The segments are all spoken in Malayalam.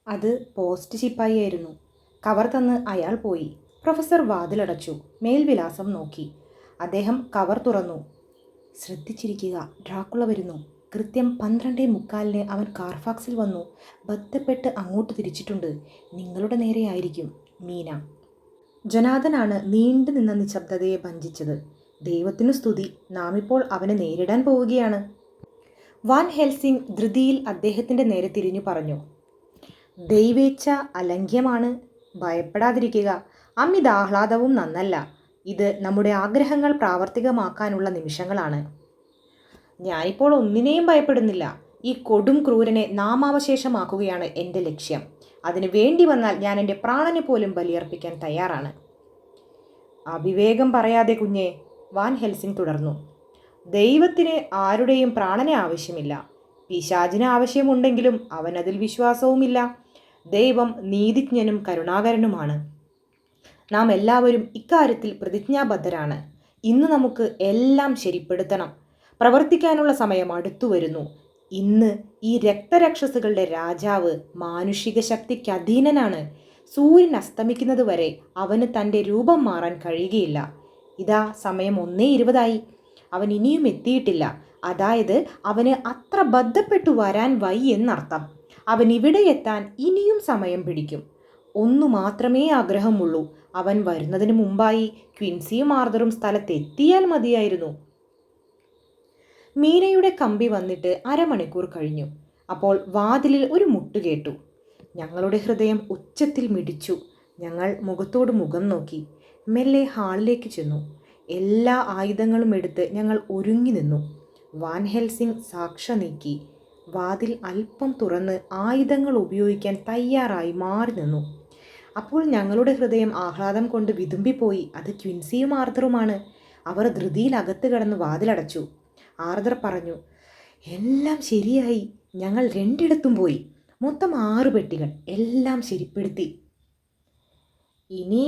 അത് പോസ്റ്റ് ചിപ്പായിയായിരുന്നു. കവർ തന്ന് അയാൾ പോയി. പ്രൊഫസർ വാതിലടച്ചു. മേൽവിലാസം നോക്കി. അദ്ദേഹം കവർ തുറന്നു. ശ്രദ്ധിച്ചിരിക്കുക, ഡ്രാക്കുള വരുന്നു. കൃത്യം 12:45 അവൻ കാർഫാക്സിൽ വന്നു. ബന്ധപ്പെട്ട് അങ്ങോട്ട് തിരിച്ചിട്ടുണ്ട്. നിങ്ങളുടെ നേരെയായിരിക്കും. മീന. ജൊനാഥനാണ് നീണ്ടു നിന്ന നിശബ്ദതയെ ഭഞ്ജിച്ചത്. ദൈവത്തിനു സ്തുതി, നാം ഇപ്പോൾ അവനെ നേരിടാൻ പോവുകയാണ്. വാൻ ഹെൽസിംഗ് ധൃതിയിൽ അദ്ദേഹത്തിൻ്റെ നേരെ തിരിഞ്ഞു പറഞ്ഞു. ദൈവേച്ഛ അലംഘ്യമാണ്. ഭയപ്പെടാതിരിക്കുക. അമിതാഹ്ലാദവും നന്നല്ല. ഇത് നമ്മുടെ ആഗ്രഹങ്ങൾ പ്രാവർത്തികമാക്കാനുള്ള നിമിഷങ്ങളാണ്. ഞാനിപ്പോൾ ഒന്നിനെയും ഭയപ്പെടുന്നില്ല. ഈ കൊടും ക്രൂരനെ നാമാവശേഷമാക്കുകയാണ് എൻ്റെ ലക്ഷ്യം. അതിനു വേണ്ടി വന്നാൽ ഞാൻ എൻ്റെ പ്രാണനെ പോലും ബലിയർപ്പിക്കാൻ തയ്യാറാണ്. അവിവേകം പറയാതെ കുഞ്ഞെ, വാൻ ഹെൽസിംഗ് തുടർന്നു. ദൈവത്തിന് ആരുടെയും പ്രാണനെ ആവശ്യമില്ല. പിശാചിന് ആവശ്യമുണ്ടെങ്കിലും അവനതിൽ വിശ്വാസവുമില്ല. ദൈവം നീതിജ്ഞനും കരുണാകരനുമാണ്. നാം എല്ലാവരും ഇക്കാര്യത്തിൽ പ്രതിജ്ഞാബദ്ധരാണ്. ഇന്ന് നമുക്ക് എല്ലാം ശരിപ്പെടുത്തണം. പ്രവർത്തിക്കാനുള്ള സമയം അടുത്തു വരുന്നു. ഇന്ന് ഈ രക്തരക്ഷസുകളുടെ രാജാവ് മാനുഷിക ശക്തിക്ക് അധീനനാണ്. സൂര്യൻ അസ്തമിക്കുന്നത് വരെ അവന് തൻ്റെ രൂപം മാറാൻ കഴിയുകയില്ല. ഇതാ സമയം 1:20. അവൻ ഇനിയും എത്തിയിട്ടില്ല. അതായത് അവന് അത്ര ബന്ധപ്പെട്ടു വരാൻ എന്നർത്ഥം. അവൻ ഇവിടെ എത്താൻ ഇനിയും സമയം പിടിക്കും. ഒന്നു മാത്രമേ ആഗ്രഹമുള്ളൂ. അവൻ വരുന്നതിന് മുമ്പായി ക്വിൻസിയും ആർതറും സ്ഥലത്തെത്തിയാൽ മതിയായിരുന്നു. മീനയുടെ കമ്പി വന്നിട്ട് അരമണിക്കൂർ കഴിഞ്ഞു. അപ്പോൾ വാതിലിൽ ഒരു മുട്ട് കേട്ടു. ഞങ്ങളുടെ ഹൃദയം ഉച്ചത്തിൽ മിടിച്ചു. ഞങ്ങൾ മുഖത്തോട് മുഖം നോക്കി. മെല്ലെ ഹാളിലേക്ക് ചെന്നു. എല്ലാ ആയുധങ്ങളും എടുത്ത് ഞങ്ങൾ ഒരുങ്ങി നിന്നു. വാൻ ഹെൽസിംഗ് സാക്ഷ നീക്കി. വാതിൽ അല്പം തുറന്ന് ആയുധങ്ങൾ ഉപയോഗിക്കാൻ തയ്യാറായി മാറി നിന്നു. അപ്പോൾ ഞങ്ങളുടെ ഹൃദയം ആഹ്ലാദം കൊണ്ട് വിതുമ്പിപ്പോയി. അത് ക്വിൻസിയും ആർതറുമാണ്. അവർ ധൃതിയിൽ അകത്ത് കടന്ന് വാതിലടച്ചു. ആർതർ പറഞ്ഞു, എല്ലാം ശരിയായി. ഞങ്ങൾ രണ്ടിടത്തും പോയി. മൊത്തം 6 പെട്ടികൾ. എല്ലാം ശരിപ്പെടുത്തി. ഇനി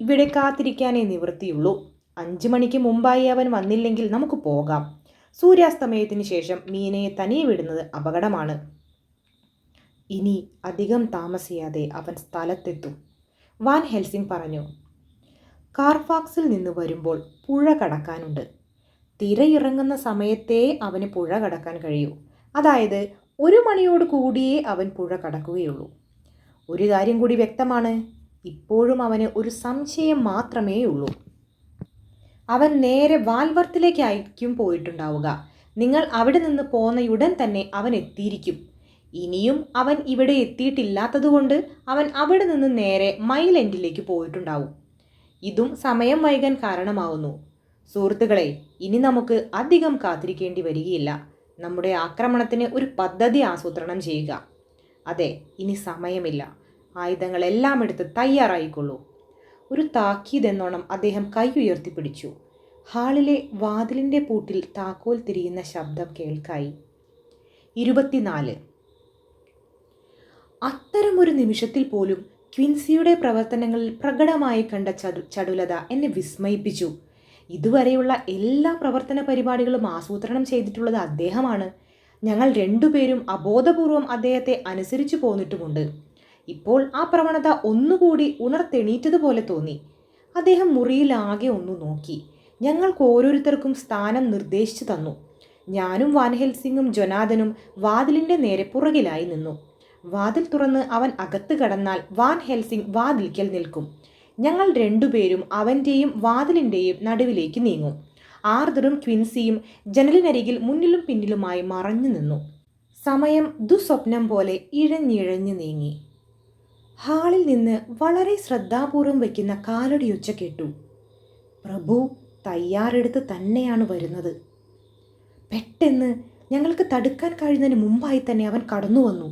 ഇവിടെ കാത്തിരിക്കാനേ നിവൃത്തിയുള്ളൂ. 5 മണിക്ക് മുമ്പായി അവൻ വന്നില്ലെങ്കിൽ നമുക്ക് പോകാം. സൂര്യാസ്തമയത്തിന് ശേഷം മീനയെ തനിയെ വിടുന്നത് അപകടമാണ്. ഇനി അധികം താമസിയാതെ അവൻ സ്ഥലത്തെത്തും, വാൻ ഹെൽസിംഗ് പറഞ്ഞു. കാർഫാക്സിൽ നിന്ന് വരുമ്പോൾ പുഴ കടക്കാനുണ്ട്. തിരയിറങ്ങുന്ന സമയത്തേ അവന് പുഴ കടക്കാൻ കഴിയൂ. അതായത് 1 മണിയോട് കൂടിയേ അവൻ പുഴ കടക്കുകയുള്ളൂ. ഒരു കാര്യം കൂടി വ്യക്തമാണ്. ഇപ്പോഴും അവന് ഒരു സംശയം മാത്രമേ ഉള്ളൂ. അവൻ നേരെ വാൽവർത്തിലേക്കായിരിക്കും പോയിട്ടുണ്ടാവുക. നിങ്ങൾ അവിടെ നിന്ന് പോന്നയുടൻ തന്നെ അവൻ എത്തിയിരിക്കും. ഇനിയും അവൻ ഇവിടെ എത്തിയിട്ടില്ലാത്തതുകൊണ്ട് അവൻ അവിടെ നിന്ന് നേരെ മൈൽ എൻഡിലേക്ക് പോയിട്ടുണ്ടാവും. ഇതും സമയം വൈകാൻ കാരണമാവുന്നു. സുഹൃത്തുക്കളെ, ഇനി നമുക്ക് അധികം കാത്തിരിക്കേണ്ടി വരികയില്ല. നമ്മുടെ ആക്രമണത്തിന് ഒരു പദ്ധതി ആസൂത്രണം ചെയ്യുക. അതെ, ഇനി സമയമില്ല. ആയുധങ്ങളെല്ലാം എടുത്ത് തയ്യാറായിക്കൊള്ളൂ. ഒരു താക്കീതെന്നോണം അദ്ദേഹം കൈ ഉയർത്തിപ്പിടിച്ചു. ഹാളിലെ വാതിലിൻ്റെ പൂട്ടിൽ താക്കോൽ തിരിയുന്ന ശബ്ദം കേൾക്കായി. 24. അത്തരമൊരു നിമിഷത്തിൽ പോലും ക്വിൻസിയുടെ പ്രവർത്തനങ്ങളിൽ പ്രകടമായി കണ്ട ചടുലത എന്നെ വിസ്മയിപ്പിച്ചു. ഇതുവരെയുള്ള എല്ലാ പ്രവർത്തന പരിപാടികളും ആസൂത്രണം ചെയ്തിട്ടുള്ളത് അദ്ദേഹമാണ്. ഞങ്ങൾ രണ്ടുപേരും അബോധപൂർവം അദ്ദേഹത്തെ അനുസരിച്ചു പോന്നിട്ടുമുണ്ട്. ഇപ്പോൾ ആ പ്രവണത ഒന്നുകൂടി ഉണർത്തെണീറ്റതുപോലെ തോന്നി. അദ്ദേഹം മുറിയിലാകെ ഒന്ന് നോക്കി. ഞങ്ങൾക്ക് ഓരോരുത്തർക്കും സ്ഥാനം നിർദ്ദേശിച്ചു തന്നു. ഞാനും വാൻ ഹെൽസിംഗും ജൊനാഥനും വാതിലിൻ്റെ നേരെ പുറകിലായി നിന്നു. വാതിൽ തുറന്ന് അവൻ അകത്ത് കടന്നാൽ വാൻ ഹെൽസിംഗ് വാതിൽക്കൽ നിൽക്കും. ഞങ്ങൾ രണ്ടുപേരും അവൻ്റെയും വാതിലിൻ്റെയും നടുവിലേക്ക് നീങ്ങും. ആർതറും ക്വിൻസിയും ജനലിനരികിൽ മുന്നിലും പിന്നിലുമായി മറഞ്ഞു നിന്നു. സമയം ദുസ്വപ്നം പോലെ ഇഴഞ്ഞിഴഞ്ഞു നീങ്ങി. ഹാളിൽ നിന്ന് വളരെ ശ്രദ്ധാപൂർവം വയ്ക്കുന്ന കാലടിയൊച്ച കേട്ടു. പ്രഭു തയ്യാറെടുത്ത് തന്നെയാണ് വരുന്നത്. പെട്ടെന്ന് ഞങ്ങൾക്ക് തടുക്കാൻ കഴിയുന്നതിന് മുമ്പായി തന്നെ അവൻ കടന്നു വന്നു.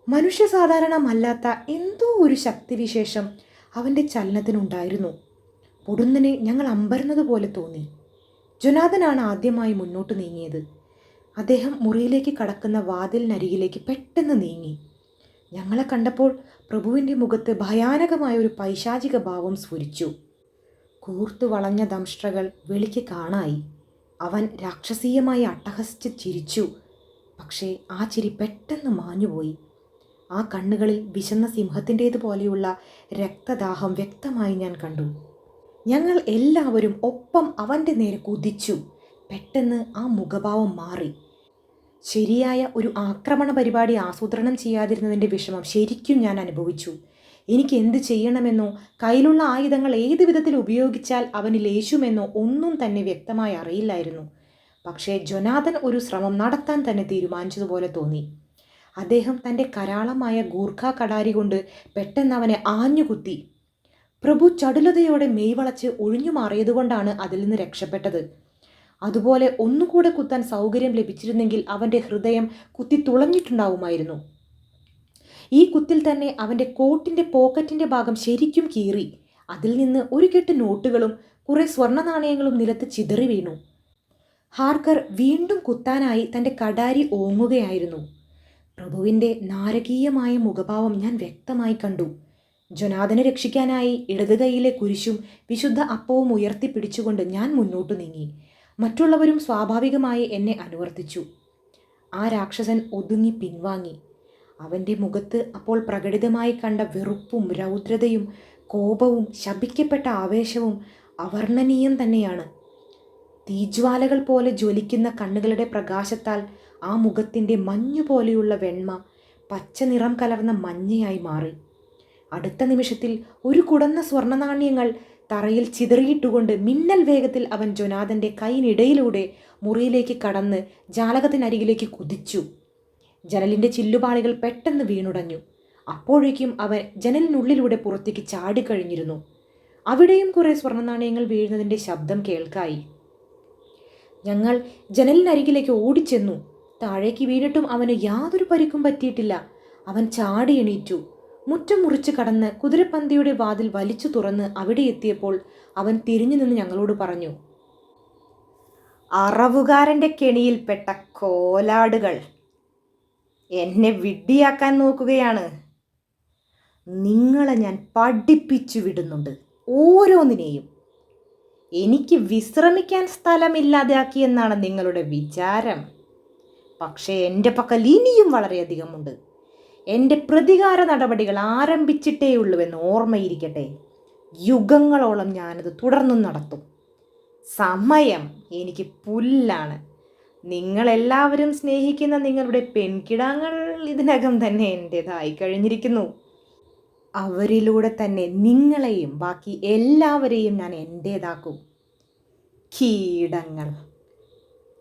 മനുഷ്യ സാധാരണമല്ലാത്ത എന്തോ ഒരു ശക്തിവിശേഷം അവൻ്റെ ചലനത്തിനുണ്ടായിരുന്നു. പൊടുന്നനെ ഞങ്ങൾ അമ്പരുന്നത് പോലെ തോന്നി. ജൊനാഥനാണ് ആദ്യമായി മുന്നോട്ട് നീങ്ങിയത്. അദ്ദേഹം മുറിയിലേക്ക് കടക്കുന്ന വാതിലിനരികിലേക്ക് പെട്ടെന്ന് നീങ്ങി. ഞങ്ങളെ കണ്ടപ്പോൾ പ്രഭുവിൻ്റെ മുഖത്ത് ഭയാനകമായ ഒരു പൈശാചിക ഭാവം സ്ഫുരിച്ചു. കൂർത്തു വളഞ്ഞ ദംഷ്ട്രകൾ വെളിക്ക് കാണായി. അവൻ രാക്ഷസീയമായി അട്ടഹസിച്ച് ചിരിച്ചു. പക്ഷേ ആ ചിരി പെട്ടെന്ന് മാഞ്ഞുപോയി. ആ കണ്ണുകളിൽ വിശന്ന സിംഹത്തിൻ്റേതുപോലെയുള്ള രക്തദാഹം വ്യക്തമായി ഞാൻ കണ്ടു. ഞങ്ങൾ എല്ലാവരും ഒപ്പം അവൻ്റെ നേരെ കുതിച്ചു. പെട്ടെന്ന് ആ മുഖഭാവം മാറി. ശരിയായ ഒരു ആക്രമണ പരിപാടി ആസൂത്രണം ചെയ്യാതിരുന്നതിൻ്റെ വിഷമം ശരിക്കും ഞാൻ അനുഭവിച്ചു. എനിക്ക് എന്ത് ചെയ്യണമെന്നോ കയ്യിലുള്ള ആയുധങ്ങൾ ഏത് വിധത്തിൽ ഉപയോഗിച്ചാൽ അവനിൽ യേശുമെന്നോ ഒന്നും തന്നെ വ്യക്തമായി അറിയില്ലായിരുന്നു. പക്ഷേ ജൊനാഥൻ ഒരു ശ്രമം നടത്താൻ തന്നെ തീരുമാനിച്ചതുപോലെ തോന്നി. അദ്ദേഹം തൻ്റെ കരാളമായ ഗൂർഖ കടാരി കൊണ്ട് പെട്ടെന്ന് അവനെ ആഞ്ഞുകുത്തി. പ്രഭു ചടുലതയോടെ മെയ്വളച്ച് ഒഴിഞ്ഞു മാറിയതുകൊണ്ടാണ് അതിൽ നിന്ന് രക്ഷപ്പെട്ടത്. അതുപോലെ ഒന്നുകൂടെ കുത്താൻ സൗകര്യം ലഭിച്ചിരുന്നെങ്കിൽ അവൻ്റെ ഹൃദയം കുത്തി തുളഞ്ഞിട്ടുണ്ടാവുമായിരുന്നു. ഈ കുത്തിൽ തന്നെ അവൻ്റെ കോട്ടിൻ്റെ പോക്കറ്റിൻ്റെ ഭാഗം ശരിക്കും കീറി. അതിൽ നിന്ന് ഒരു കെട്ട് നോട്ടുകളും കുറേ സ്വർണ്ണ നാണയങ്ങളും നിലത്ത് ചിതറി വീണു. ഹാർക്കർ വീണ്ടും കുത്താനായി തൻ്റെ കടാരി ഓങ്ങുകയായിരുന്നു. പ്രഭുവിൻ്റെ നാരകീയമായ മുഖഭാവം ഞാൻ വ്യക്തമായി കണ്ടു. ജൊനാഥനെ രക്ഷിക്കാനായി ഇടത് കൈയിലെ കുരിശും വിശുദ്ധ അപ്പവും ഉയർത്തിപ്പിടിച്ചുകൊണ്ട് ഞാൻ മുന്നോട്ടു നീങ്ങി. മറ്റുള്ളവരും സ്വാഭാവികമായി എന്നെ അനുവർത്തിച്ചു. ആ രാക്ഷസൻ ഒതുങ്ങി പിൻവാങ്ങി. അവൻ്റെ മുഖത്ത് അപ്പോൾ പ്രകടിതമായി കണ്ട വെറുപ്പും രൗദ്രതയും കോപവും ശപിക്കപ്പെട്ട ആവേശവും അവർണ്ണനീയം തന്നെയാണ്. തീജ്വാലകൾ പോലെ ജ്വലിക്കുന്ന കണ്ണുകളുടെ പ്രകാശത്താൽ ആ മുഖത്തിൻ്റെ മഞ്ഞുപോലെയുള്ള വെണ്മ പച്ച നിറം കലർന്ന മഞ്ഞയായി മാറി. അടുത്ത നിമിഷത്തിൽ ഒരു കുടന്ന സ്വർണ്ണ നാണ്യങ്ങൾ തറയിൽ ചിതറിയിട്ടുകൊണ്ട് മിന്നൽ വേഗത്തിൽ അവൻ ജൊനാഥൻ്റെ കൈയിനിടയിലൂടെ മുറിയിലേക്ക് കടന്ന് ജാലകത്തിനരികിലേക്ക് കുതിച്ചു. ജനലിൻ്റെ ചില്ലുപാളികൾ പെട്ടെന്ന് വീണുടഞ്ഞു. അപ്പോഴേക്കും അവൻ ജനലിനുള്ളിലൂടെ പുറത്തേക്ക് ചാടിക്കഴിഞ്ഞിരുന്നു. അവിടെയും കുറേ സ്വർണ്ണ നാണയങ്ങൾ വീഴുന്നതിൻ്റെ ശബ്ദം കേൾക്കായി. ഞങ്ങൾ ജനലിനരികിലേക്ക് ഓടിച്ചെന്നു. താഴേക്ക് വീണിട്ടും അവന് യാതൊരു പരിക്കും പറ്റിയിട്ടില്ല. അവൻ ചാടി എണീറ്റു. മുറ്റം മുറിച്ച് കടന്ന് കുതിരപ്പന്തിയുടെ വാതിൽ വലിച്ചു തുറന്ന് അവിടെ എത്തിയപ്പോൾ അവൻ തിരിഞ്ഞു നിന്ന് ഞങ്ങളോട് പറഞ്ഞു, അറവുകാരൻ്റെ കെണിയിൽപ്പെട്ട കോലാടുകൾ എന്നെ വിഡ്ഢിയാക്കാൻ നോക്കുകയാണ്. നിങ്ങളെ ഞാൻ പഠിപ്പിച്ചു വിടുന്നുണ്ട്, ഓരോന്നിനെയും. എനിക്ക് വിശ്രമിക്കാൻ സ്ഥലമില്ലാതാക്കിയെന്നാണ് നിങ്ങളുടെ വിചാരം. പക്ഷേ എൻ്റെ പക്കൽ ഇനിയും വളരെയധികമുണ്ട്. എൻ്റെ പ്രതികാര നടപടികൾ ആരംഭിച്ചിട്ടേയുള്ളൂവെന്ന് ഓർമ്മയിരിക്കട്ടെ. യുഗങ്ങളോളം ഞാനത് തുടർന്നും നടത്തും. സമയം എനിക്ക് പുല്ലാണ്. നിങ്ങളെല്ലാവരും സ്നേഹിക്കുന്ന നിങ്ങളുടെ പെൺകിടാങ്ങൾ ഇതിനകം തന്നെ എൻ്റേതായി കഴിഞ്ഞിരിക്കുന്നു. അവരിലൂടെ തന്നെ നിങ്ങളെയും ബാക്കി എല്ലാവരെയും ഞാൻ എൻ്റേതാക്കും. കീടങ്ങൾ,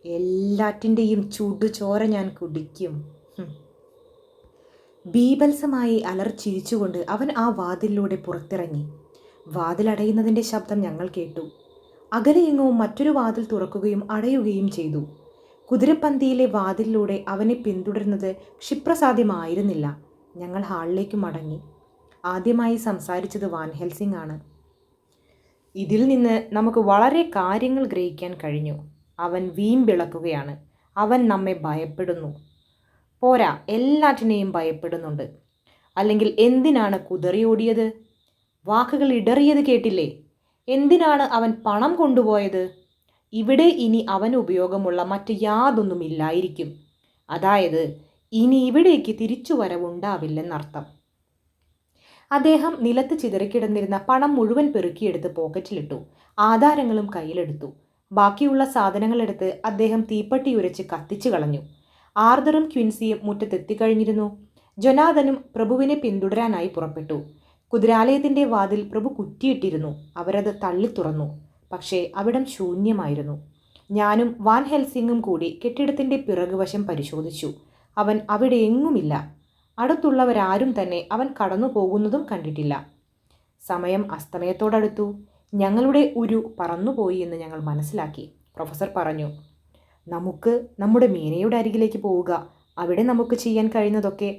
എല്ലാറ്റിൻ്റെയും ചുടുചോര ഞാൻ കുടിക്കും. ബീഭത്സമായി അലർച്ചിരിച്ചുകൊണ്ട് അവൻ ആ വാതിലിലൂടെ പുറത്തിറങ്ങി. വാതിലടയുന്നതിൻ്റെ ശബ്ദം ഞങ്ങൾ കേട്ടു. അകലെയെങ്ങും മറ്റൊരു വാതിൽ തുറക്കുകയും അടയുകയും ചെയ്തു. കുതിരപ്പന്തിയിലെ വാതിലിലൂടെ അവനെ പിന്തുടരുന്നത് ക്ഷിപ്രസാധ്യമായിരുന്നില്ല. ഞങ്ങൾ ഹാളിലേക്ക് മടങ്ങി. ആദ്യമായി സംസാരിച്ചത് വാൻ ഹെൽസിംഗ് ആണ്. ഇതിൽ നിന്ന് നമുക്ക് വളരെ കാര്യങ്ങൾ ഗ്രഹിക്കാൻ കഴിഞ്ഞു. അവൻ വീമ്പിളക്കുകയാണ്. അവൻ നമ്മെ ഭയപ്പെടുന്നു. പോരാ, എല്ലാറ്റിനെയും ഭയപ്പെടുന്നുണ്ട്. അല്ലെങ്കിൽ എന്തിനാണ് കുതറിയോടിയത്? വാക്കുകൾ ഇടറിയത് കേട്ടില്ലേ? എന്തിനാണ് അവൻ പണം കൊണ്ടുപോയത്? ഇവിടെ ഇനി അവന് ഉപയോഗമുള്ള മറ്റ് യാതൊന്നുമില്ലായിരിക്കും. അതായത് ഇനി ഇവിടേക്ക് തിരിച്ചു വരവുണ്ടാവില്ലെന്നർത്ഥം. അദ്ദേഹം നിലത്ത് ചിതറിക്കിടന്നിരുന്ന പണം മുഴുവൻ പെറുക്കിയെടുത്ത് പോക്കറ്റിലിട്ടു. ആധാരങ്ങളും കയ്യിലെടുത്തു. ബാക്കിയുള്ള സാധനങ്ങളെടുത്ത് അദ്ദേഹം തീപ്പട്ടി ഉരച്ച് കത്തിച്ചു കളഞ്ഞു. ആർതറും ക്വിൻസിയും മുറ്റത്തെത്തിക്കഴിഞ്ഞിരുന്നു. ജൊനാഥനും പ്രഭുവിനെ പിന്തുടരാനായി പുറപ്പെട്ടു. കുതിരാലയത്തിൻ്റെ വാതിൽ പ്രഭു കുറ്റിയിട്ടിരുന്നു. അവരത് തള്ളി തുറന്നു. പക്ഷേ അവിടം ശൂന്യമായിരുന്നു. ഞാനും വാൻ ഹെൽസിംഗും കൂടി കെട്ടിടത്തിൻ്റെ പിറകുവശം പരിശോധിച്ചു. അവൻ അവിടെ എങ്ങുമില്ല. അടുത്തുള്ളവരാരും തന്നെ അവൻ കടന്നു പോകുന്നതും കണ്ടിട്ടില്ല. സമയം അസ്തമയത്തോടടുത്തു. ഞങ്ങളുടെ ഉരു പറന്നുപോയി എന്ന് ഞങ്ങൾ മനസ്സിലാക്കി. പ്രൊഫസർ പറഞ്ഞു, നമുക്ക് നമ്മുടെ മീനയുടെ അരികിലേക്ക് പോവുക. അവിടെ നമുക്ക് ചെയ്യാൻ കഴിയുന്നതൊക്കെ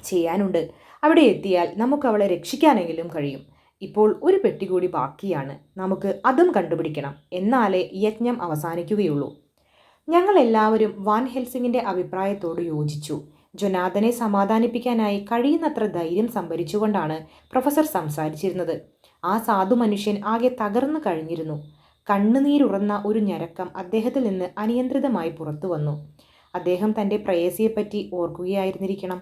ചെയ്യാനുണ്ട്. അവിടെ എത്തിയാൽ നമുക്ക് അവളെ രക്ഷിക്കാനെങ്കിലും കഴിയും. ഇപ്പോൾ ഒരു പെട്ടി കൂടി ബാക്കിയാണ്. നമുക്ക് അതും കണ്ടുപിടിക്കണം. എന്നാലേ യജ്ഞം അവസാനിക്കുകയുള്ളൂ. ഞങ്ങളെല്ലാവരും വാൻ ഹെൽസിങ്ങിൻ്റെ അഭിപ്രായത്തോട് യോജിച്ചു. ജൊനാഥനെ സമാധാനിപ്പിക്കാനായി കഴിയുന്നത്ര ധൈര്യം സംഭരിച്ചുകൊണ്ടാണ് പ്രൊഫസർ സംസാരിച്ചിരുന്നത്. ആ സാധു മനുഷ്യൻ ആകെ തകർന്നു കഴിഞ്ഞിരുന്നു. കണ്ണുനീരുറന്ന ഒരു ഞരക്കം അദ്ദേഹത്തിൽ നിന്ന് അനിയന്ത്രിതമായി പുറത്തു വന്നു. അദ്ദേഹം തൻ്റെ പ്രേയസിയെപ്പറ്റി ഓർക്കുകയായിരുന്നിരിക്കണം.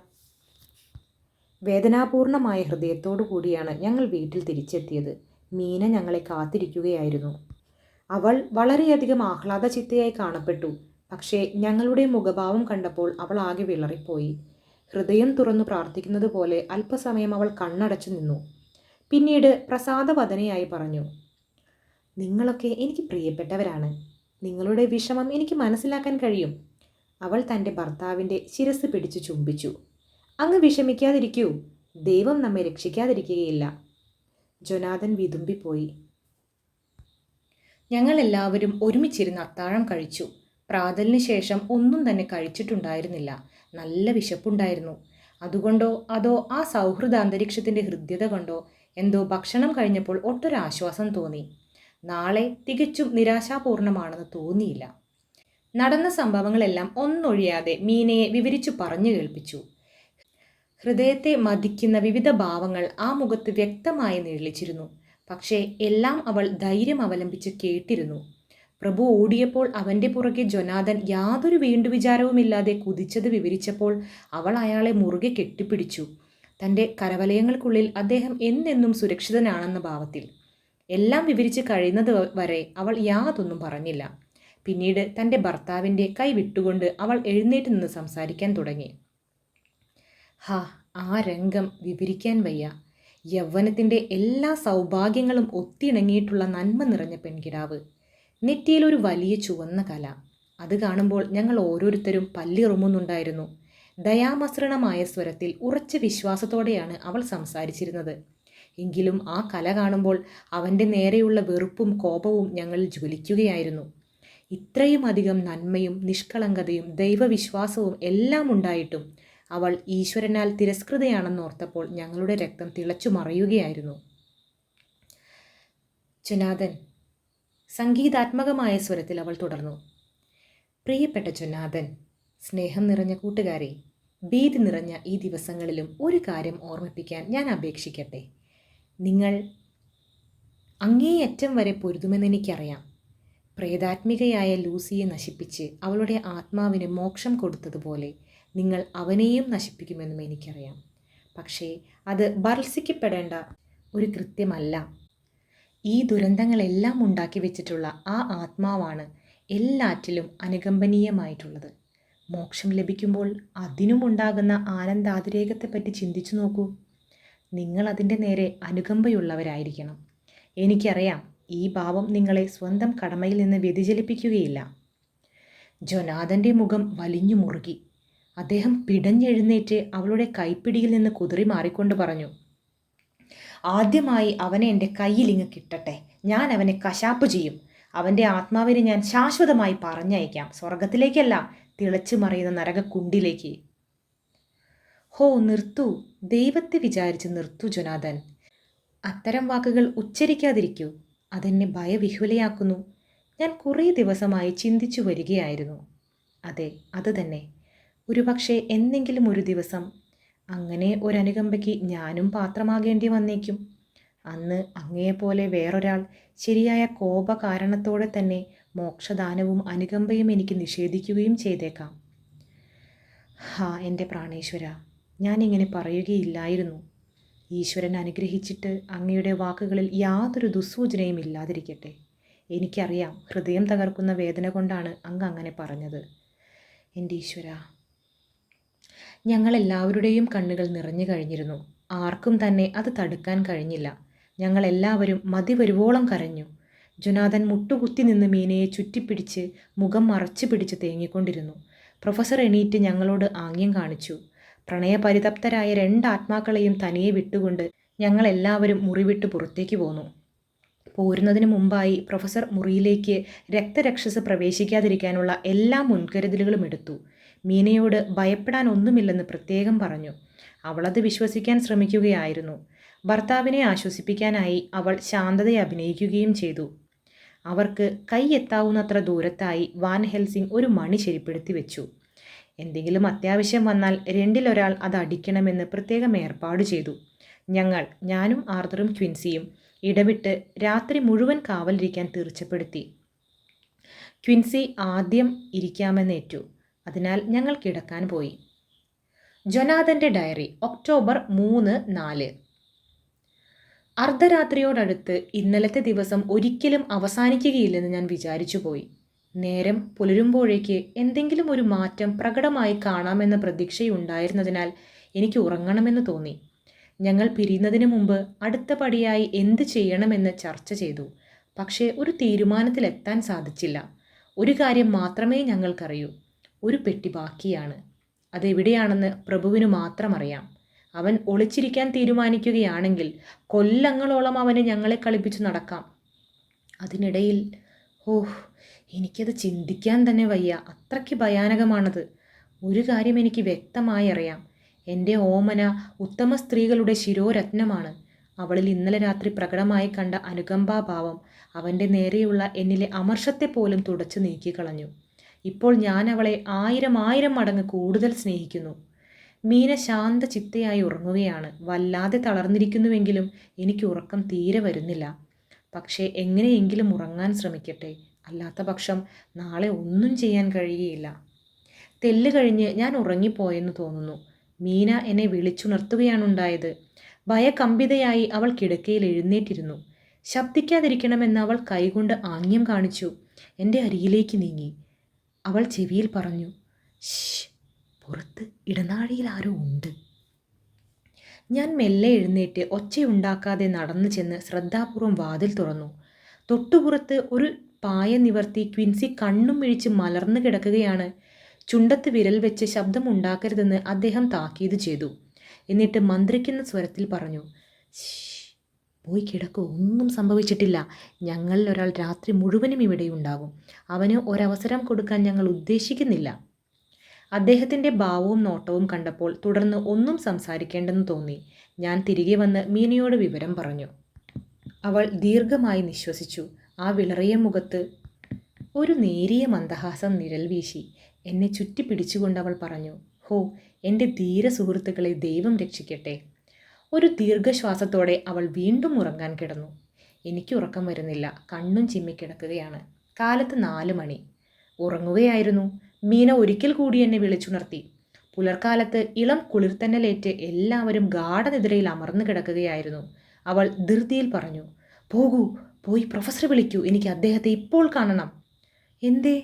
വേദനാപൂർണമായ ഹൃദയത്തോടു കൂടിയാണ് ഞങ്ങൾ വീട്ടിൽ തിരിച്ചെത്തിയത്. മീന ഞങ്ങളെ കാത്തിരിക്കുകയായിരുന്നു. അവൾ വളരെയധികം ആഹ്ലാദചിത്തയായി കാണപ്പെട്ടു. പക്ഷേ ഞങ്ങളുടെ മുഖഭാവം കണ്ടപ്പോൾ അവൾ ആകെ വിളറിപ്പോയി. ഹൃദയം തുറന്നു പ്രാർത്ഥിക്കുന്നത് പോലെ അല്പസമയം അവൾ കണ്ണടച്ചു നിന്നു. പിന്നീട് പ്രസാദവദനയായി പറഞ്ഞു, നിങ്ങളൊക്കെ എനിക്ക് പ്രിയപ്പെട്ടവരാണ്. നിങ്ങളുടെ വിഷമം എനിക്ക് മനസ്സിലാക്കാൻ കഴിയും. അവൾ തൻ്റെ ഭർത്താവിൻ്റെ ശിരസ് പിടിച്ചു ചുംബിച്ചു. അങ്ങ് വിഷമിക്കാതിരിക്കൂ, ദൈവം നമ്മെ രക്ഷിക്കാതിരിക്കുകയില്ല. ജൊനാഥൻ വിതുമ്പിപ്പോയി. ഞങ്ങളെല്ലാവരും ഒരുമിച്ചിരുന്ന് അത്താഴം കഴിച്ചു. പ്രാതലിന് ശേഷം ഒന്നും തന്നെ കഴിച്ചിട്ടുണ്ടായിരുന്നില്ല. നല്ല വിശപ്പുണ്ടായിരുന്നു. അതുകൊണ്ടോ അതോ ആ സൗഹൃദാന്തരീക്ഷത്തിൻ്റെ ഹൃദ്യത കൊണ്ടോ എന്തോ ഭക്ഷണം കഴിഞ്ഞപ്പോൾ ഒട്ടൊരാശ്വാസം തോന്നി. നാളെ തികച്ചും നിരാശാപൂർണമാണെന്ന് തോന്നിയില്ല. നടന്ന സംഭവങ്ങളെല്ലാം ഒന്നൊഴിയാതെ മീനയെ വിവരിച്ചു പറഞ്ഞു കേൾപ്പിച്ചു. ഹൃദയത്തെ മതിക്കുന്ന വിവിധ ഭാവങ്ങൾ ആ മുഖത്ത് വ്യക്തമായി നിഴലിച്ചിരുന്നു. പക്ഷേ എല്ലാം അവൾ ധൈര്യം അവലംബിച്ച് കേട്ടിരുന്നു. പ്രഭു ഓടിയപ്പോൾ അവൻ്റെ പുറകെ ജൊനാഥൻ യാതൊരു വീണ്ടുവിചാരവുമില്ലാതെ കുതിച്ചത് വിവരിച്ചപ്പോൾ അവൾ അയാളെ മുറുകെ കെട്ടിപ്പിടിച്ചു. തൻ്റെ കരവലയങ്ങൾക്കുള്ളിൽ അദ്ദേഹം എന്നെന്നും സുരക്ഷിതനാണെന്ന ഭാവത്തിൽ. എല്ലാം വിവരിച്ച് കഴിയുന്നത് വരെ അവൾ യാതൊന്നും പറഞ്ഞില്ല. പിന്നീട് തൻ്റെ ഭർത്താവിൻ്റെ കൈ വിട്ടുകൊണ്ട് അവൾ എഴുന്നേറ്റ് നിന്ന് സംസാരിക്കാൻ തുടങ്ങി. ആ രംഗം വിവരിക്കാൻ വയ്യ. യൗവനത്തിൻ്റെ എല്ലാ സൗഭാഗ്യങ്ങളും ഒത്തിണങ്ങിയിട്ടുള്ള നന്മ നിറഞ്ഞ പെൺകിടാവ്. നെറ്റിയിലൊരു വലിയ ചുവന്ന കല. അത് കാണുമ്പോൾ ഞങ്ങൾ ഓരോരുത്തരും പല്ലിറുമുന്നുണ്ടായിരുന്നു. ദയാമസൃണമായ സ്വരത്തിൽ ഉറച്ച വിശ്വാസത്തോടെയാണ് അവൾ സംസാരിച്ചിരുന്നത്. എങ്കിലും ആ കല കാണുമ്പോൾ അവൻ്റെ നേരെയുള്ള വെറുപ്പും കോപവും ഞങ്ങളിൽ ജ്വലിക്കുകയായിരുന്നു. ഇത്രയും അധികം നന്മയും നിഷ്കളങ്കതയും ദൈവവിശ്വാസവും എല്ലാം ഉണ്ടായിട്ടും അവൾ ഈശ്വരനാൽ തിരസ്കൃതയാണെന്നോർത്തപ്പോൾ ഞങ്ങളുടെ രക്തം തിളച്ചു മറയുകയായിരുന്നു. ജൊനാഥൻ, സംഗീതാത്മകമായ സ്വരത്തിൽ അവൾ തുടർന്നു. പ്രിയപ്പെട്ട ജൊനാഥൻ, സ്നേഹം നിറഞ്ഞ കൂട്ടുകാരെ, ഭീതി നിറഞ്ഞ ഈ ദിവസങ്ങളിലും ഒരു കാര്യം ഓർമ്മിപ്പിക്കാൻ ഞാൻ അപേക്ഷിക്കട്ടെ. നിങ്ങൾ അങ്ങേയറ്റം വരെ പൊരുതുമെന്നെനിക്കറിയാം. പ്രേതാത്മികയായ ലൂസിയെ നശിപ്പിച്ച് അവളുടെ ആത്മാവിന് മോക്ഷം കൊടുത്തതുപോലെ നിങ്ങൾ അവനെയും നശിപ്പിക്കുമെന്നും എനിക്കറിയാം. പക്ഷേ അത് ഭർത്സിക്കപ്പെടേണ്ട ഒരു കൃത്യമല്ല. ഈ ദുരന്തങ്ങളെല്ലാം ഉണ്ടാക്കി വെച്ചിട്ടുള്ള ആ ആത്മാവാണ് എല്ലാറ്റിലും അനുകമ്പനീയമായിട്ടുള്ളത്. മോക്ഷം ലഭിക്കുമ്പോൾ അതിനുമുണ്ടാകുന്ന ആനന്ദാതിരേകത്തെപ്പറ്റി ചിന്തിച്ചു നോക്കൂ. നിങ്ങൾ അതിൻ്റെ നേരെ അനുകമ്പയുള്ളവരായിരിക്കണം. എനിക്കറിയാം, ഈ ഭാവം നിങ്ങളെ സ്വന്തം കടമയിൽ നിന്ന് വ്യതിചലിപ്പിക്കുകയില്ല. ജൊനാഥൻ്റെ മുഖം വലിഞ്ഞു മുറുകി. അദ്ദേഹം പിടഞ്ഞെഴുന്നേറ്റ് അവളുടെ കൈപ്പിടിയിൽ നിന്ന് കുതറി മാറിക്കൊണ്ട് പറഞ്ഞു, ആദ്യമായി അവനെ എൻ്റെ കയ്യിലിങ്ങ് കിട്ടട്ടെ. ഞാൻ അവനെ കശാപ്പ് ചെയ്യും. അവൻ്റെ ആത്മാവിനെ ഞാൻ ശാശ്വതമായി പറഞ്ഞയക്കാം. സ്വർഗത്തിലേക്കല്ല, തിളച്ചു മറിയുന്ന നരകക്കുണ്ടിലേക്ക്. ഹോ, നിർത്തൂ. ദൈവത്തെ വിചാരിച്ച് നിർത്തൂ ജൊനാഥൻ. അത്തരം വാക്കുകൾ ഉച്ചരിക്കാതിരിക്കൂ. അതെന്നെ ഭയവിഹ്വലയാക്കുന്നു. ഞാൻ കുറേ ദിവസമായി ചിന്തിച്ചു വരികയായിരുന്നു. അതെ, അത് തന്നെ. ഒരുപക്ഷെ എന്നെങ്കിലും ഒരു ദിവസം അങ്ങനെ ഒരനുകമ്പയ്ക്ക് ഞാനും പാത്രമാകേണ്ടി വന്നേക്കും. അന്ന് അങ്ങയെപ്പോലെ വേറൊരാൾ ശരിയായ കോപകാരണത്തോടെ തന്നെ മോക്ഷദാനവും അനുകമ്പയും എനിക്ക് നിഷേധിക്കുകയും ചെയ്തേക്കാം. എൻ്റെ പ്രാണേശ്വര, ഞാനിങ്ങനെ പറയുകയില്ലായിരുന്നു. ഈശ്വരൻ അനുഗ്രഹിച്ചിട്ട് അങ്ങയുടെ വാക്കുകളിൽ യാതൊരു ദുസ്സൂചനയും ഇല്ലാതിരിക്കട്ടെ. എനിക്കറിയാം, ഹൃദയം തകർക്കുന്ന വേദന കൊണ്ടാണ് അങ്ങ് അങ്ങനെ പറഞ്ഞത്. എൻ്റെ ഈശ്വര. ഞങ്ങളെല്ലാവരുടെയും കണ്ണുകൾ നിറഞ്ഞു കഴിഞ്ഞിരുന്നു. ആർക്കും തന്നെ അത് തടുക്കാൻ കഴിഞ്ഞില്ല. ഞങ്ങളെല്ലാവരും മതി വരുവോളം കരഞ്ഞു. ജൊനാഥൻ മുട്ടുകുത്തി നിന്ന് മീനയെ ചുറ്റിപ്പിടിച്ച് മുഖം മറച്ചു പിടിച്ച് തേങ്ങിക്കൊണ്ടിരുന്നു. പ്രൊഫസർ എണീറ്റ് ഞങ്ങളോട് ആംഗ്യം കാണിച്ചു. പ്രണയപരിതപ്തരായ 2 ആത്മാക്കളെയും തനിയെ വിട്ടുകൊണ്ട് ഞങ്ങളെല്ലാവരും മുറിവിട്ട് പുറത്തേക്ക് പോന്നു. പോരുന്നതിന് മുമ്പായി പ്രൊഫസർ മുറിയിലേക്ക് രക്തരക്ഷസ് പ്രവേശിക്കാതിരിക്കാനുള്ള എല്ലാ മുൻകരുതലുകളും എടുത്തു. മീനയോട് ഭയപ്പെടാൻ ഒന്നുമില്ലെന്ന് പ്രത്യേകം പറഞ്ഞു. അവളത് വിശ്വസിക്കാൻ ശ്രമിക്കുകയായിരുന്നു. ഭർത്താവിനെ ആശ്വസിപ്പിക്കാനായി അവൾ ശാന്തതയെ അഭിനയിക്കുകയും ചെയ്തു. അവർക്ക് കൈയെത്താവുന്നത്ര ദൂരത്തായി വാൻ ഹെൽസിംഗ് ഒരു മണി ശരിപ്പെടുത്തി വെച്ചു. എന്തെങ്കിലും അത്യാവശ്യം വന്നാൽ 2-ൽ ഒരാൾ അത് അടിക്കണമെന്ന് പ്രത്യേകം ഏർപ്പാട് ചെയ്തു. ഞാനും ആർതറും ക്വിൻസിയും ഇടവിട്ട് രാത്രി മുഴുവൻ കാവലിരിക്കാൻ തീർച്ചപ്പെടുത്തി. ക്വിൻസി ആദ്യം ഇരിക്കാമെന്നേറ്റു. അതിനാൽ ഞങ്ങൾ കിടക്കാൻ പോയി. ജൊനാഥൻ്റെ ഡയറി ഒക്ടോബർ 3, 4. അർദ്ധരാത്രിയോടടുത്ത് ഇന്നലത്തെ ദിവസം ഒരിക്കലും അവസാനിക്കുകയില്ലെന്ന് ഞാൻ വിചാരിച്ചു പോയി. നേരം പുലരുമ്പോഴേക്ക് എന്തെങ്കിലും ഒരു മാറ്റം പ്രകടമായി കാണാമെന്ന പ്രതീക്ഷയുണ്ടായിരുന്നതിനാൽ എനിക്ക് ഉറങ്ങണമെന്ന് തോന്നി. ഞങ്ങൾ പിരിയുന്നതിന് മുമ്പ് അടുത്ത പടിയായി എന്ത് ചെയ്യണമെന്ന് ചർച്ച ചെയ്തു. പക്ഷേ ഒരു തീരുമാനത്തിലെത്താൻ സാധിച്ചില്ല. ഒരു കാര്യം മാത്രമേ ഞങ്ങൾക്കറിയൂ: ഒരു പെട്ടി ബാക്കിയാണ്. അതെവിടെയാണെന്ന് പ്രഭുവിന് മാത്രം അറിയാം. അവൻ ഒളിച്ചിരിക്കാൻ തീരുമാനിക്കുകയാണെങ്കിൽ കൊല്ലങ്ങളോളം അവന് ഞങ്ങളെ കളിപ്പിച്ചു നടക്കാം. അതിനിടയിൽ എനിക്കത് ചിന്തിക്കാൻ തന്നെ വയ്യ. അത്രയ്ക്ക് ഭയാനകമാണത്. ഒരു കാര്യം എനിക്ക് വ്യക്തമായി അറിയാം: എൻ്റെ ഓമന ഉത്തമ സ്ത്രീകളുടെ ശിരോരത്നമാണ്. അവളിൽ ഇന്നലെ രാത്രി പ്രകടമായി കണ്ട അനുകമ്പാഭാവം അവൻ്റെ നേരെയുള്ള എന്നിലെ അമർഷത്തെപ്പോലും തുടച്ചു നീക്കിക്കളഞ്ഞു. ഇപ്പോൾ ഞാൻ അവളെ 1000 മടങ്ങ് കൂടുതൽ സ്നേഹിക്കുന്നു. മീന ശാന്ത ചിത്തയായി ഉറങ്ങുകയാണ്. വല്ലാതെ തളർന്നിരിക്കുന്നുവെങ്കിലും എനിക്ക് ഉറക്കം തീരെ വരുന്നില്ല. പക്ഷേ എങ്ങനെയെങ്കിലും ഉറങ്ങാൻ ശ്രമിക്കട്ടെ. അല്ലാത്ത പക്ഷം നാളെ ഒന്നും ചെയ്യാൻ കഴിയുകയില്ല. തെല്ല് കഴിഞ്ഞ് ഞാൻ ഉറങ്ങിപ്പോയെന്ന് തോന്നുന്നു. മീന എന്നെ വിളിച്ചുണർത്തുകയാണുണ്ടായത്. ഭയകമ്പിതയായി അവൾ കിടക്കയിൽ എഴുന്നേറ്റിരുന്നു. ശബ്ദിക്കാതിരിക്കണമെന്ന് അവൾ കൈകൊണ്ട് ആംഗ്യം കാണിച്ചു. എൻ്റെ അരികിലേക്ക് നീങ്ങി. അവൾ ചെവിയിൽ പറഞ്ഞു, "ഷ്, പുറത്ത് ഇടനാഴിയിൽ ആരോ ഉണ്ട്." ഞാൻ മെല്ലെ എഴുന്നേറ്റ് ഒച്ചയുണ്ടാക്കാതെ നടന്നു ചെന്ന് ശ്രദ്ധാപൂർവം വാതിൽ തുറന്നു. തൊട്ടുപുറത്ത് ഒരു പായ നിവർത്തി ക്വിൻസി കണ്ണും മിഴിച്ച് മലർന്നു കിടക്കുകയാണ്. ചുണ്ടത്ത് വിരൽ വെച്ച് ശബ്ദമുണ്ടാക്കരുതെന്ന് അദ്ദേഹം താക്കീത് ചെയ്തു. എന്നിട്ട് മന്ത്രിക്കുന്ന സ്വരത്തിൽ പറഞ്ഞു, "പോയി കിടക്കൂ, ഒന്നും സംഭവിച്ചിട്ടില്ല. ഞങ്ങളിൽ ഒരാൾ രാത്രി മുഴുവനും ഇവിടെയുണ്ടാകും. അവന് ഒരവസരം കൊടുക്കാൻ ഞങ്ങൾ ഉദ്ദേശിക്കുന്നില്ല." അദ്ദേഹത്തിൻ്റെ ഭാവവും നോട്ടവും കണ്ടപ്പോൾ തുടർന്ന് ഒന്നും സംസാരിക്കേണ്ടെന്ന് തോന്നി. ഞാൻ തിരികെ വന്ന് മീനയോട് വിവരം പറഞ്ഞു. അവൾ ദീർഘമായി നിശ്വസിച്ചു. ആ വിളറിയ മുഖത്ത് ഒരു നേരിയ മന്ദഹാസം നിഴൽ വീശി. എന്നെ ചുറ്റിപ്പിടിച്ചുകൊണ്ട് അവൾ പറഞ്ഞു, എൻ്റെ ധീര സുഹൃത്തുക്കളെ ദൈവം രക്ഷിക്കട്ടെ." ഒരു ദീർഘശ്വാസത്തോടെ അവൾ വീണ്ടും ഉറങ്ങാൻ കിടന്നു. എനിക്ക് ഉറക്കം വരുന്നില്ല. കണ്ണും ചിമ്മിക്കിടക്കുകയാണ്. കാലത്ത് 4 മണി. ഉറങ്ങുകയായിരുന്നു. മീന ഒരിക്കൽ കൂടി എന്നെ വിളിച്ചുണർത്തി. പുലർക്കാലത്ത് ഇളം കുളിർത്തന്നലേറ്റ് എല്ലാവരും ഗാഠനിദ്രയിൽ അമർന്നു കിടക്കുകയായിരുന്നു. അവൾ ധൃതിയിൽ പറഞ്ഞു, "പോകൂ, പോയി പ്രൊഫസറെ വിളിക്കൂ. എനിക്ക് അദ്ദേഹത്തെ ഇപ്പോൾ കാണണം." "എന്തേ?"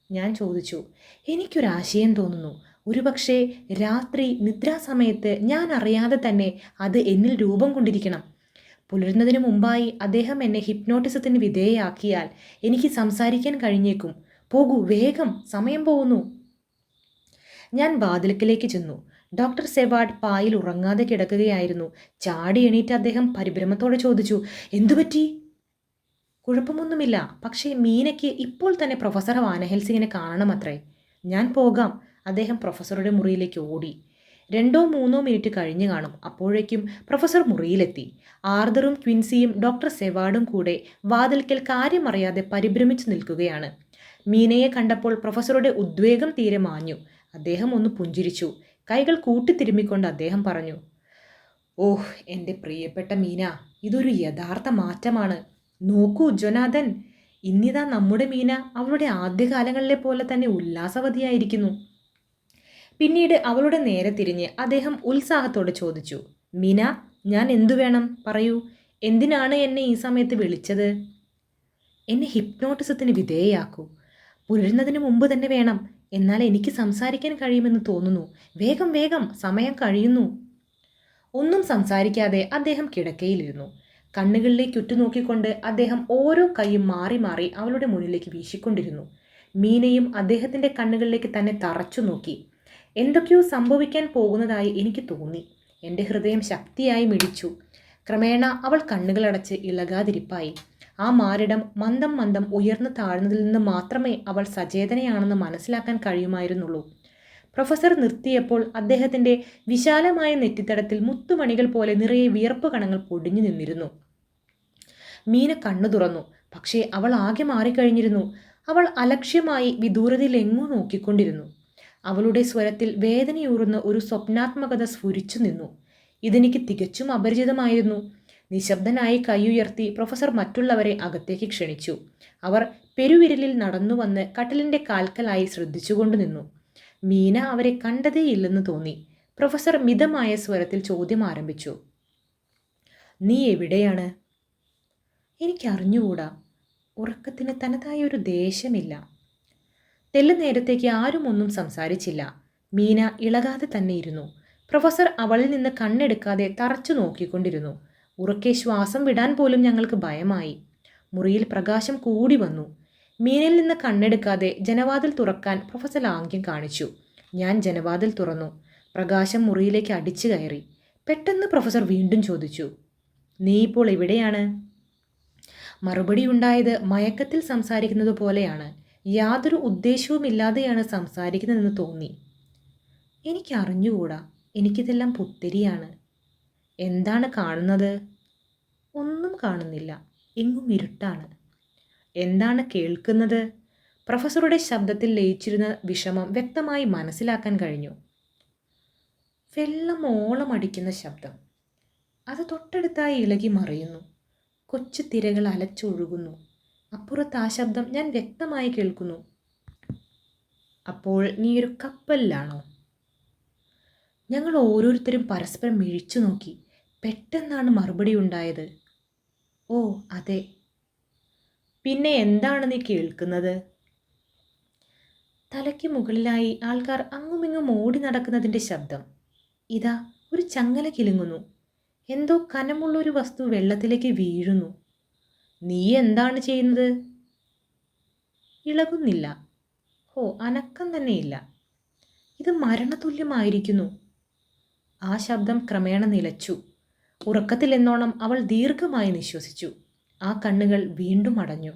ഞാൻ ചോദിച്ചു. "എനിക്കൊരാശയം തോന്നുന്നു. ഒരുപക്ഷെ രാത്രി നിദ്രാസമയത്ത് ഞാൻ അറിയാതെ തന്നെ അത് എന്നിൽ രൂപം കൊണ്ടിരിക്കണം. പുലരുന്നതിന് മുമ്പായി അദ്ദേഹം എന്നെ ഹിപ്നോട്ടിസത്തിന് വിധേയയാക്കിയാൽ എനിക്ക് സംസാരിക്കാൻ കഴിഞ്ഞേക്കും. പോകൂ, വേഗം, സമയം പോകുന്നു." ഞാൻ വാതിൽക്കലേക്ക് ചെന്നു. ഡോക്ടർ സെവാർഡ് പായിൽ ഉറങ്ങാതെ കിടക്കുകയായിരുന്നു. ചാടി എണീറ്റ് അദ്ദേഹം പരിഭ്രമത്തോടെ ചോദിച്ചു, "എന്തുപറ്റി?" "കുഴപ്പമൊന്നുമില്ല. പക്ഷേ മീനയ്ക്ക് ഇപ്പോൾ തന്നെ പ്രൊഫസർ വാനഹെൽസിങ്ങിനെ കാണണമത്രേ." "ഞാൻ പോകാം." അദ്ദേഹം പ്രൊഫസറുടെ മുറിയിലേക്ക് ഓടി. 2-3 മിനിറ്റ് കഴിഞ്ഞു കാണും. അപ്പോഴേക്കും പ്രൊഫസർ മുറിയിലെത്തി. ആർതറും ക്വിൻസിയും ഡോക്ടർ സെവാർഡും കൂടെ വാതിൽക്കൽ കാര്യമറിയാതെ പരിഭ്രമിച്ചു നിൽക്കുകയാണ്. മീനയെ കണ്ടപ്പോൾ പ്രൊഫസറുടെ ഉദ്വേഗം തീരെ മാഞ്ഞു. അദ്ദേഹം ഒന്ന് പുഞ്ചിരിച്ചു. കൈകൾ കൂട്ടിത്തിരുമ്മിക്കൊണ്ട് അദ്ദേഹം പറഞ്ഞു, എൻ്റെ പ്രിയപ്പെട്ട മീന, ഇതൊരു യഥാർത്ഥ മാറ്റമാണ്. നോക്കൂ ജൊനാഥൻ, ഇന്നിതാ നമ്മുടെ മീന അവളുടെ ആദ്യകാലങ്ങളിലെ പോലെ തന്നെ ഉല്ലാസവതിയായിരിക്കുന്നു." പിന്നീട് അവളുടെ നേരെ തിരിഞ്ഞ് അദ്ദേഹം ഉത്സാഹത്തോടെ ചോദിച്ചു, "മീന, ഞാൻ എന്തു വേണം? പറയൂ, എന്തിനാണ് എന്നെ ഈ സമയത്ത് വിളിച്ചത്?" "എന്നെ ഹിപ്നോട്ടിസത്തിന് വിധേയയാക്കൂ. പുലരുന്നതിന് മുമ്പ് തന്നെ വേണം. എന്നാൽ എനിക്ക് സംസാരിക്കാൻ കഴിയുമെന്ന് തോന്നുന്നു. വേഗം വേഗം, സമയം കഴിയുന്നു." ഒന്നും സംസാരിക്കാതെ അദ്ദേഹം കിടക്കയിലിരുന്നു. കണ്ണുകളിലേക്ക് ഉറ്റുനോക്കിക്കൊണ്ട് അദ്ദേഹം ഓരോ കൈയും മാറി മാറി അവളുടെ മുന്നിലേക്ക് വീശിക്കൊണ്ടിരുന്നു. മീനയും അദ്ദേഹത്തിൻ്റെ കണ്ണുകളിലേക്ക് തന്നെ തറച്ചു നോക്കി. എന്തൊക്കെയോ സംഭവിക്കാൻ പോകുന്നതായി എനിക്ക് തോന്നി. എൻ്റെ ഹൃദയം ശക്തിയായി മിടിച്ചു. ക്രമേണ അവൾ കണ്ണുകളടച്ച് ഇളകാതിരിപ്പായി. ആ മാറിടം മന്ദം മന്ദം ഉയർന്നു താഴ്ന്നതിൽ നിന്ന് മാത്രമേ അവൾ സചേതനയാണെന്ന് മനസ്സിലാക്കാൻ കഴിയുമായിരുന്നുള്ളൂ. പ്രൊഫസർ നിർത്തിയപ്പോൾ അദ്ദേഹത്തിൻ്റെ വിശാലമായ നെറ്റിത്തടത്തിൽ മുത്തുമണികൾ പോലെ നിറയെ വിയർപ്പ് കണങ്ങൾ പൊടിഞ്ഞു നിന്നിരുന്നു. മീന കണ്ണു തുറന്നു. പക്ഷേ അവൾ ആകെ മാറിക്കഴിഞ്ഞിരുന്നു. അവൾ അലക്ഷ്യമായി വിദൂരതയിൽ എങ്ങോ നോക്കിക്കൊണ്ടിരുന്നു. അവളുടെ സ്വരത്തിൽ വേദനയൂറുന്ന ഒരു സ്വപ്നാത്മകത സ്ഫുരിച്ചു നിന്നു. ഇതെനിക്ക് തികച്ചും അപരിചിതമായിരുന്നു. നിശബ്ദനായി കൈയുയർത്തി പ്രൊഫസർ മറ്റുള്ളവരെ അകത്തേക്ക് ക്ഷണിച്ചു. അവർ പെരുവിരലിൽ നടന്നു വന്ന് കട്ടിലിൻ്റെ കാൽക്കലായി ശ്രദ്ധിച്ചുകൊണ്ട് നിന്നു. മീന അവരെ കണ്ടതേയില്ലെന്ന് തോന്നി. പ്രൊഫസർ മിതമായ സ്വരത്തിൽ ചോദ്യം ആരംഭിച്ചു. നീ എവിടെയാണ്? എനിക്കറിഞ്ഞുകൂടാ. ഉറക്കത്തിന് തനതായ ഒരു ദേശമില്ല. തെല്ലു നേരത്തേക്ക് ആരും ഒന്നും സംസാരിച്ചില്ല. മീന ഇളകാതെ തന്നെ ഇരുന്നു. പ്രൊഫസർ അവളിൽ നിന്ന് കണ്ണെടുക്കാതെ തറച്ചു നോക്കിക്കൊണ്ടിരുന്നു. ഉറക്കെ ശ്വാസം വിടാൻ പോലും ഞങ്ങൾക്ക് ഭയമായി. മുറിയിൽ പ്രകാശം കൂടി വന്നു. മീനയിൽ നിന്ന് കണ്ണെടുക്കാതെ ജനവാതിൽ തുറക്കാൻ പ്രൊഫസർ ആംഗ്യം കാണിച്ചു. ഞാൻ ജനവാതിൽ തുറന്നു. പ്രകാശം മുറിയിലേക്ക് അടിച്ചു കയറി. പെട്ടെന്ന് പ്രൊഫസർ വീണ്ടും ചോദിച്ചു, നീ ഇപ്പോൾ എവിടെയാണ്? മറുപടി ഉണ്ടായത് മയക്കത്തിൽ സംസാരിക്കുന്നത് പോലെയാണ്. യാതൊരു ഉദ്ദേശവുമില്ലാതെയാണ് സംസാരിക്കുന്നതെന്ന് തോന്നി. എനിക്കറിഞ്ഞുകൂടാ. എനിക്കിതെല്ലാം പുത്തിരിയാണ്. എന്താണ് കാണുന്നത്? ഒന്നും കാണുന്നില്ല. എങ്ങും ഇരുട്ടാണ്. എന്താണ് കേൾക്കുന്നത്? പ്രൊഫസറുടെ ശബ്ദത്തിൽ ലയിച്ചിരുന്ന വിഷമം വ്യക്തമായി മനസ്സിലാക്കാൻ കഴിഞ്ഞു. വെള്ളം ഓളമടിക്കുന്ന ശബ്ദം. അത് തൊട്ടടുത്തായി ഇളകി മറിയുന്നു. കൊച്ചു തിരകൾ അലച്ചൊഴുകുന്നു. അപ്പുറത്ത് ആ ശബ്ദം ഞാൻ വ്യക്തമായി കേൾക്കുന്നു. അപ്പോൾ നീ ഒരു കപ്പലിലാണോ? ഞങ്ങൾ ഓരോരുത്തരും പരസ്പരം മിഴിച്ചു നോക്കി. പെട്ടെന്നാണ് മറുപടി ഉണ്ടായത്. ഓ അതെ. പിന്നെ എന്താണ് നീ കേൾക്കുന്നത്? തലയ്ക്ക് മുകളിലായി ആൾക്കാർ അങ്ങുമിങ്ങും ഓടി നടക്കുന്നതിൻ്റെ ശബ്ദം. ഇതാ ഒരു ചങ്ങല കിലുങ്ങുന്നു. എന്തോ കനമുള്ളൊരു വസ്തു വെള്ളത്തിലേക്ക് വീഴുന്നു. നീ എന്താണ് ചെയ്യുന്നത്? ഇളകുന്നില്ല. ഓ, അനക്കം തന്നെയില്ല. ഇത് മരണതുല്യമായിരിക്കുന്നു. ആ ശബ്ദം ക്രമേണ നിലച്ചു. ഉറക്കത്തിൽ എന്നോണം അവൾ ദീർഘമായി നിശ്വസിച്ചു. ആ കണ്ണുകൾ വീണ്ടും അടഞ്ഞു.